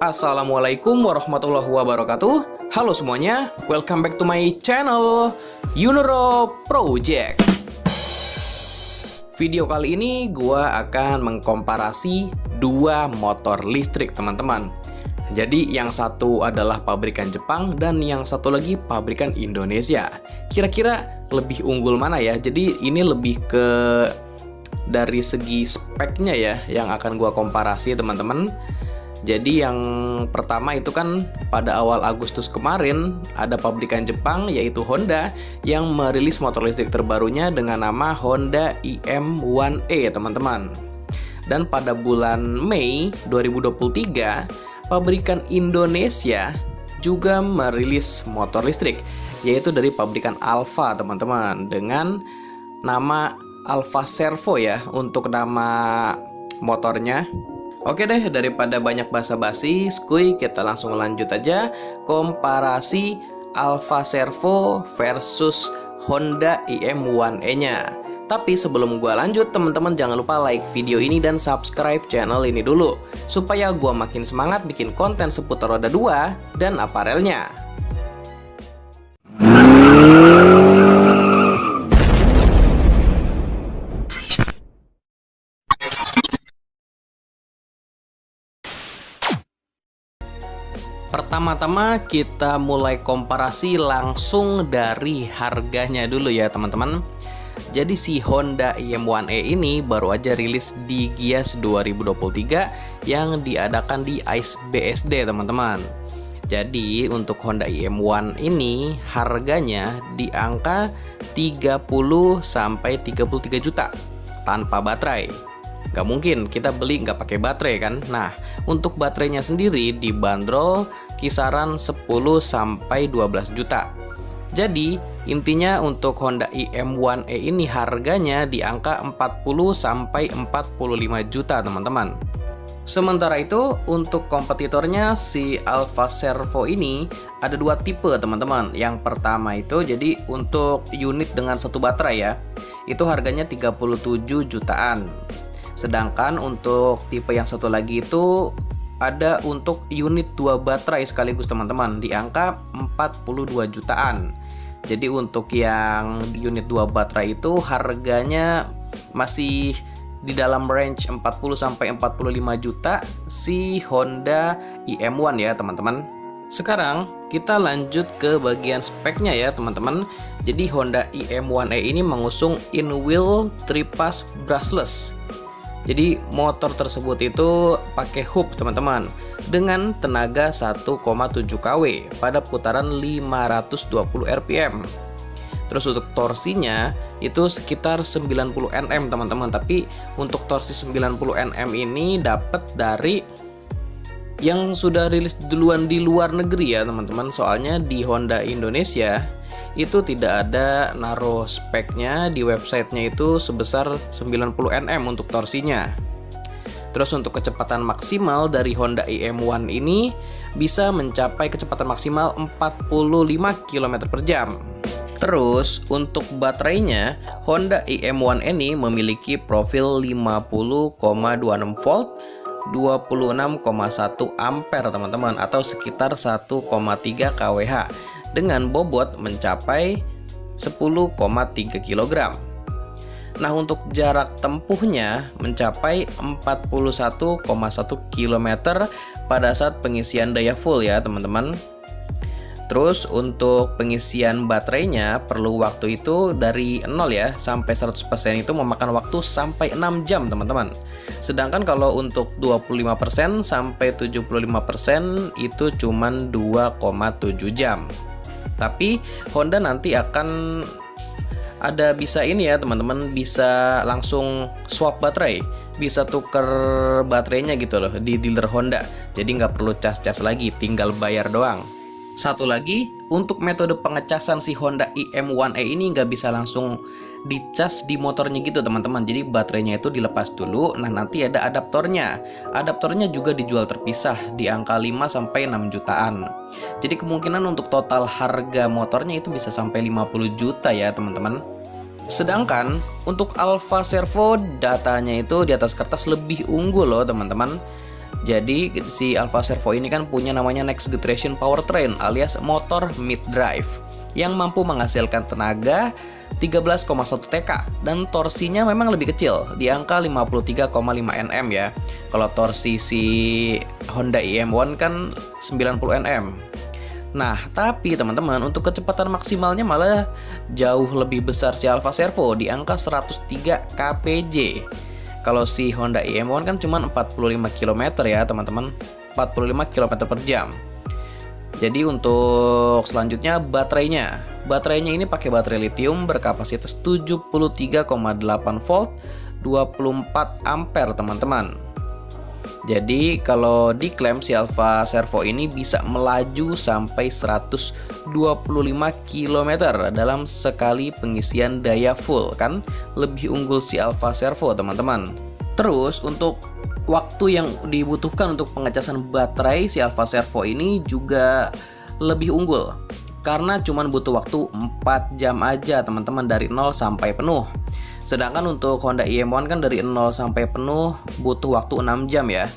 Assalamualaikum warahmatullahi wabarakatuh. Halo semuanya, welcome back to my channel Yunoro Project. Video kali ini gua akan mengkomparasi dua motor listrik teman-teman. Jadi yang satu adalah pabrikan Jepang dan yang satu lagi pabrikan Indonesia. Kira-kira lebih unggul mana ya? Jadi ini lebih ke dari segi speknya ya yang akan gua komparasi teman-teman. Jadi yang pertama itu kan pada awal Agustus kemarin ada pabrikan Jepang yaitu Honda yang merilis motor listrik terbarunya dengan nama Honda IM1E teman-teman. Dan pada bulan Mei 2023 pabrikan Indonesia juga merilis motor listrik yaitu dari pabrikan Alfa teman-teman dengan nama Alfa Servo ya untuk nama motornya. Oke deh, daripada banyak basa-basi, skuy, kita langsung lanjut aja komparasi Alfa Servo versus Honda IM1E-nya. Tapi sebelum gua lanjut, teman-teman jangan lupa like video ini dan subscribe channel ini dulu supaya gua makin semangat bikin konten seputar roda 2 dan aparelnya. Pertama-tama kita mulai komparasi langsung dari harganya dulu ya teman-teman. Jadi si Honda IM1E ini baru aja rilis di Gias 2023 yang diadakan di ICE BSD teman-teman. Jadi untuk Honda IM1 ini harganya di angka 30 sampai 33 juta tanpa baterai. Gak mungkin kita beli nggak pakai baterai kan. Nah untuk baterainya sendiri dibanderol kisaran 10 sampai 12 juta. Jadi intinya untuk Honda IM1E ini harganya di angka 40 sampai 45 juta teman-teman. Sementara itu untuk kompetitornya si Alfa Servo ini ada dua tipe teman-teman. Yang pertama itu jadi untuk unit dengan satu baterai ya, itu harganya 37 jutaan. Sedangkan untuk tipe yang satu lagi itu ada untuk unit 2 baterai sekaligus teman-teman di angka 42 jutaan. Jadi untuk yang unit 2 baterai itu harganya masih di dalam range 40 sampai 45 juta si Honda IM1 ya teman-teman. Sekarang kita lanjut ke bagian speknya ya teman-teman. Jadi Honda IM1E ini mengusung in-wheel 3-pass brushless. Jadi motor tersebut itu pakai hub teman-teman dengan tenaga 1,7 kW pada putaran 520 rpm. Terus untuk torsinya itu sekitar 90 Nm teman-teman. Tapi untuk torsi 90 Nm ini dapat dari yang sudah rilis duluan di luar negeri ya teman-teman. Soalnya di Honda Indonesia itu tidak ada naruh speknya di websitenya itu sebesar 90 Nm untuk torsinya. Terus untuk kecepatan maksimal dari Honda IM1 ini bisa mencapai kecepatan maksimal 45 km per jam. Terus untuk baterainya Honda IM1 ini memiliki profil 50,26 volt 26,1 ampere teman-teman atau sekitar 1,3 kWh dengan bobot mencapai 10,3 kg. Nah untuk jarak tempuhnya mencapai 41,1 km pada saat pengisian daya full ya teman-teman. Terus untuk pengisian baterainya perlu waktu itu dari 0 ya sampai 100% itu memakan waktu sampai 6 jam teman-teman. Sedangkan kalau untuk 25% sampai 75% itu cuman 2,7 jam. Tapi Honda nanti akan ada bisa ini ya teman-teman, bisa langsung swap baterai, bisa tuker baterainya gitu loh di dealer Honda. Jadi nggak perlu cas-cas lagi, tinggal bayar doang. Satu lagi, untuk metode pengecasan si Honda IM1E ini nggak bisa langsung dicas di motornya gitu teman-teman. Jadi baterainya itu dilepas dulu. Nah nanti ada adaptornya. Adaptornya juga dijual terpisah di angka 5 sampai 6 jutaan. Jadi kemungkinan untuk total harga motornya itu bisa sampai 50 juta ya teman-teman. Sedangkan untuk Alfa Servo datanya itu di atas kertas lebih unggul loh teman-teman. Jadi si Alfa Servo ini kan punya namanya Next Generation Powertrain alias motor mid drive yang mampu menghasilkan tenaga 13,1 TK dan torsinya memang lebih kecil di angka 53,5 Nm ya. Kalau torsi si Honda IM1 kan 90 Nm. Nah, tapi teman-teman, untuk kecepatan maksimalnya malah jauh lebih besar si Alfa Servo di angka 103 kpj. Kalau si Honda IM1 kan cuma 45 km ya teman-teman, 45 km per jam. Jadi untuk selanjutnya baterainya ini pakai baterai lithium berkapasitas 73,8 volt 24 ampere teman-teman. Jadi kalau diklaim si Alfa Servo ini bisa melaju sampai 125 km dalam sekali pengisian daya full, kan lebih unggul si Alfa Servo teman-teman. Terus untuk waktu yang dibutuhkan untuk pengecasan baterai si Alfa Servo ini juga lebih unggul karena cuma butuh waktu 4 jam aja teman-teman dari 0 sampai penuh. Sedangkan untuk Honda IM1 kan dari 0 sampai penuh butuh waktu 6 jam ya.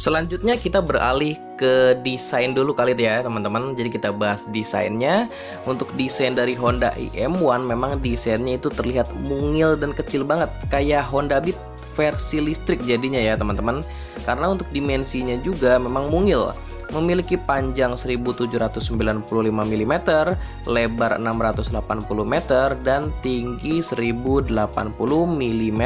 Selanjutnya kita beralih ke desain dulu kali ya teman-teman. Jadi kita bahas desainnya. Untuk desain dari Honda IM1 memang desainnya itu terlihat mungil dan kecil banget, kayak Honda Beat versi listrik jadinya ya teman-teman. Karena untuk dimensinya juga memang mungil. Memiliki panjang 1795 mm, lebar 680 meter, dan tinggi 1080 mm.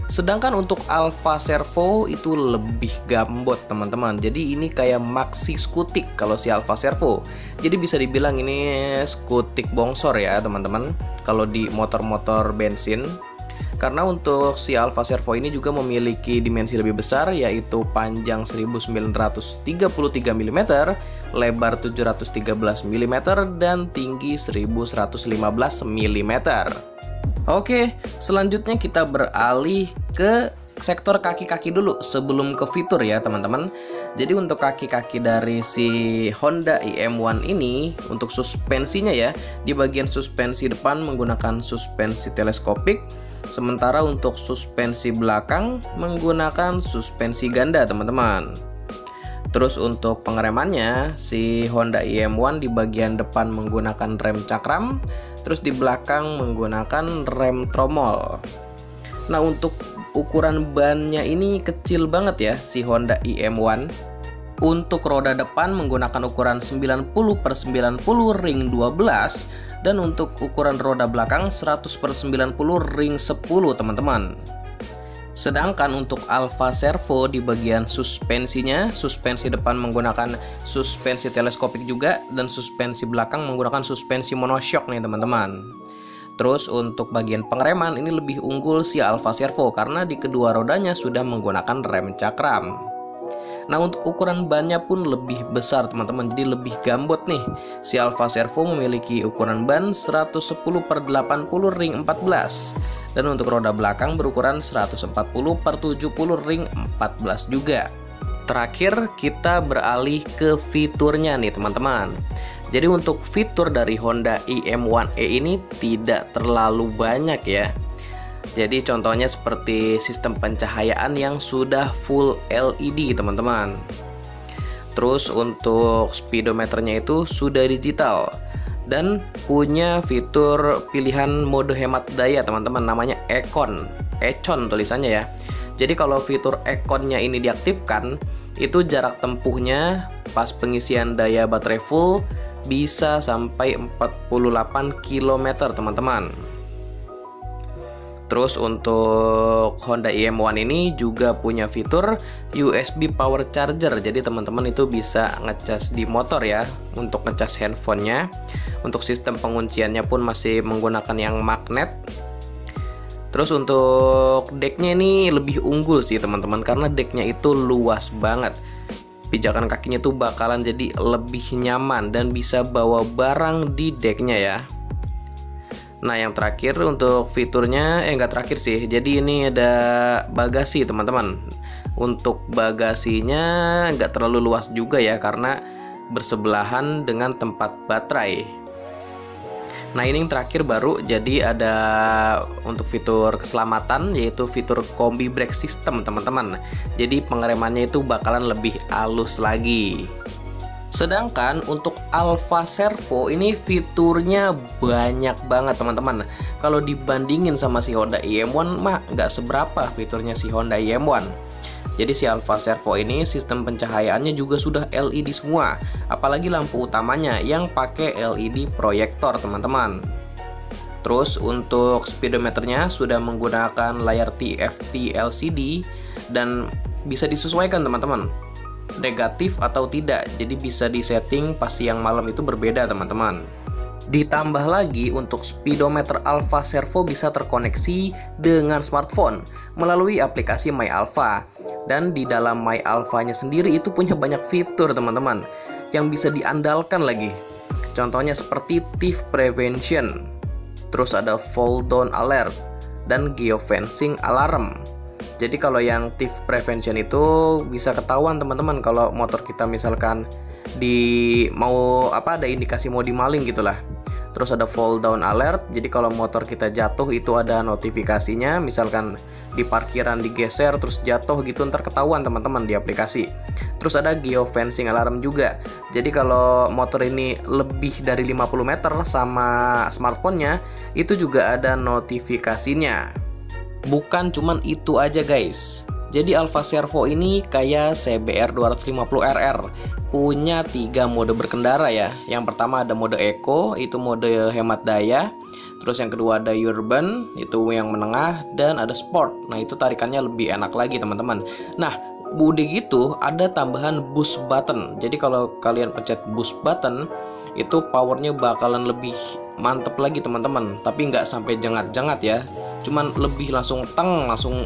Sedangkan untuk Alfa Servo itu lebih gambot teman-teman. Jadi ini kayak maxi skutik kalau si Alfa Servo. Jadi bisa dibilang ini skutik bongsor ya teman-teman kalau di motor-motor bensin. Karena untuk si Alfa Servo ini juga memiliki dimensi lebih besar, yaitu panjang 1933 mm, lebar 713 mm, dan tinggi 1115 mm. Oke, selanjutnya kita beralih ke sektor kaki-kaki dulu sebelum ke fitur ya teman-teman. Jadi untuk kaki-kaki dari si Honda IM1 ini, untuk suspensinya ya, di bagian suspensi depan menggunakan suspensi teleskopik. Sementara untuk suspensi belakang menggunakan suspensi ganda teman-teman. Terus untuk pengeremannya, si Honda IM1 di bagian depan menggunakan rem cakram, terus di belakang menggunakan rem tromol. Nah untuk ukuran bannya ini kecil banget ya si Honda IM1. Untuk roda depan menggunakan ukuran 90/90 ring 12, dan untuk ukuran roda belakang 100/90 ring 10 teman-teman. Sedangkan untuk Alfa Servo di bagian suspensinya, suspensi depan menggunakan suspensi teleskopik juga, dan suspensi belakang menggunakan suspensi monoshock nih teman-teman. Terus untuk bagian pengereman ini lebih unggul si Alfa Servo karena di kedua rodanya sudah menggunakan rem cakram. Nah untuk ukuran bannya pun lebih besar teman-teman, jadi lebih gambot nih. Si Alfa Servo memiliki ukuran ban 110/80 ring 14, dan untuk roda belakang berukuran 140/70 ring 14 juga. Terakhir kita beralih ke fiturnya nih teman-teman. Jadi untuk fitur dari Honda IM1E ini tidak terlalu banyak ya. Jadi contohnya seperti sistem pencahayaan yang sudah full LED teman-teman. Terus untuk speedometernya itu sudah digital dan punya fitur pilihan mode hemat daya teman-teman, namanya Econ tulisannya ya. Jadi kalau fitur Econnya ini diaktifkan, itu jarak tempuhnya pas pengisian daya baterai full bisa sampai 48 km teman-teman. Terus untuk Honda IM1 ini juga punya fitur USB power charger. Jadi teman-teman itu bisa ngecas di motor ya, untuk ngecas handphonenya. Untuk sistem pengunciannya pun masih menggunakan yang magnet. Terus untuk decknya ini lebih unggul sih teman-teman, karena decknya itu luas banget. Pijakan kakinya tuh bakalan jadi lebih nyaman dan bisa bawa barang di decknya ya. Nah yang terakhir untuk fiturnya, nggak terakhir sih, jadi ini ada bagasi teman-teman. Untuk bagasinya nggak terlalu luas juga ya, karena bersebelahan dengan tempat baterai. Nah, ini yang terakhir baru, jadi ada untuk fitur keselamatan, yaitu fitur Combi Brake System teman-teman. Jadi pengeremannya itu bakalan lebih halus lagi. Sedangkan untuk Alfa Servo ini fiturnya banyak banget teman-teman. Kalau dibandingin sama si Honda IM1 mah nggak seberapa fiturnya si Honda IM1. Jadi si Alfa Servo ini sistem pencahayaannya juga sudah LED semua, apalagi lampu utamanya yang pakai LED proyektor teman-teman. Terus untuk speedometernya sudah menggunakan layar TFT LCD dan bisa disesuaikan teman-teman, negatif atau tidak, jadi bisa disetting pas siang malam itu berbeda teman-teman. Ditambah lagi untuk speedometer Alfa Servo bisa terkoneksi dengan smartphone melalui aplikasi My Alfa. Dan di dalam My Alfa-nya sendiri itu punya banyak fitur teman-teman yang bisa diandalkan lagi. Contohnya seperti thief prevention, terus ada fall down alert, dan geofencing alarm. Jadi kalau yang thief prevention itu bisa ketahuan teman-teman kalau motor kita misalkan ada indikasi mau dimaling gitulah. Terus ada fall down alert, jadi kalau motor kita jatuh itu ada notifikasinya, misalkan di parkiran digeser terus jatuh gitu, ntar ketahuan teman-teman di aplikasi. Terus ada geofencing alarm juga, jadi kalau motor ini lebih dari 50 meter sama smartphone-nya itu juga ada notifikasinya. Bukan cuman itu aja guys, jadi Alfa Servo ini kayak CBR 250RR, punya 3 mode berkendara ya. Yang pertama ada mode Eco, itu mode hemat daya. Terus yang kedua ada Urban, itu yang menengah. Dan ada Sport, nah itu tarikannya lebih enak lagi teman-teman. Nah, udah gitu ada tambahan boost button. Jadi kalau kalian pencet boost button, itu powernya bakalan lebih mantep lagi teman-teman. Tapi nggak sampai jengat-jengat ya, cuman lebih langsung langsung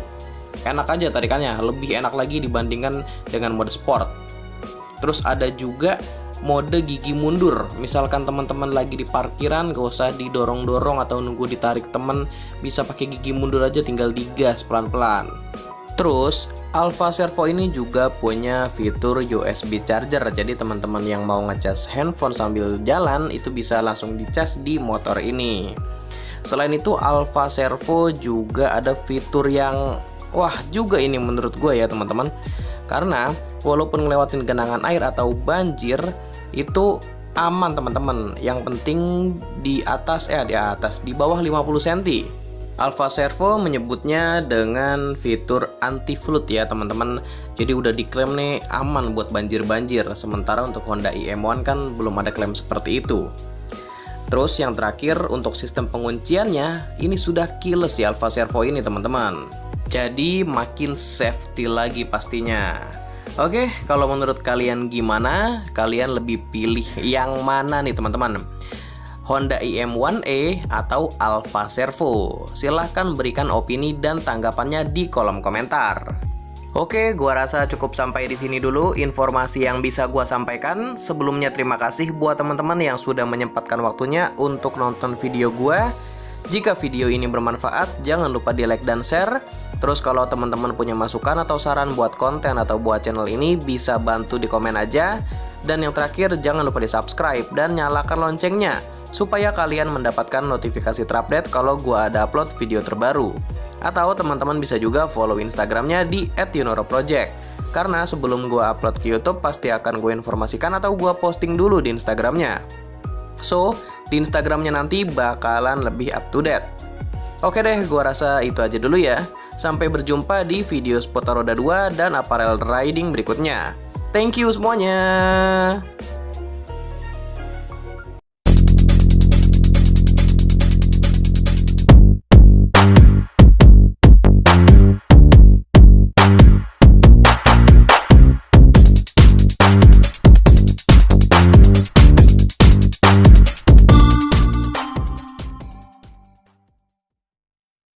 enak aja tarikannya, lebih enak lagi dibandingkan dengan mode sport. Terus ada juga mode gigi mundur. Misalkan teman-teman lagi di parkiran, gak usah didorong-dorong atau nunggu ditarik temen, bisa pakai gigi mundur aja, tinggal digas pelan-pelan. Terus Alfa Servo ini juga punya fitur USB charger. Jadi teman-teman yang mau ngecas handphone sambil jalan itu bisa langsung dicas di motor ini. Selain itu Alfa Servo juga ada fitur yang wah juga ini menurut gue ya teman-teman, karena walaupun ngelewatin genangan air atau banjir itu aman teman-teman. Yang penting di bawah 50 cm. Alfa Servo menyebutnya dengan fitur anti flood ya teman-teman. Jadi udah diklaim nih aman buat banjir-banjir. Sementara untuk Honda IM1 kan belum ada klaim seperti itu. Terus yang terakhir untuk sistem pengunciannya ini sudah keyless ya Alfa Servo ini teman-teman. Jadi makin safety lagi pastinya. Oke, kalau menurut kalian gimana? Kalian lebih pilih yang mana nih teman-teman? Honda IM1E atau Alfa Servo? Silahkan berikan opini dan tanggapannya di kolom komentar. Oke, gua rasa cukup sampai di sini dulu informasi yang bisa gua sampaikan. Sebelumnya terima kasih buat teman-teman yang sudah menyempatkan waktunya untuk nonton video gua. Jika video ini bermanfaat, jangan lupa di like dan share. Terus kalau teman-teman punya masukan atau saran buat konten atau buat channel ini, bisa bantu di komen aja. Dan yang terakhir, jangan lupa di subscribe dan nyalakan loncengnya, supaya kalian mendapatkan notifikasi terupdate kalau gua ada upload video terbaru. Atau teman-teman bisa juga follow Instagramnya di @yunoroproject. Karena sebelum gua upload ke YouTube, pasti akan gue informasikan atau gua posting dulu di Instagramnya. So, di Instagramnya nanti bakalan lebih up to date. Oke deh, gua rasa itu aja dulu ya. Sampai berjumpa di video seputar roda 2 dan apparel riding berikutnya. Thank you semuanya.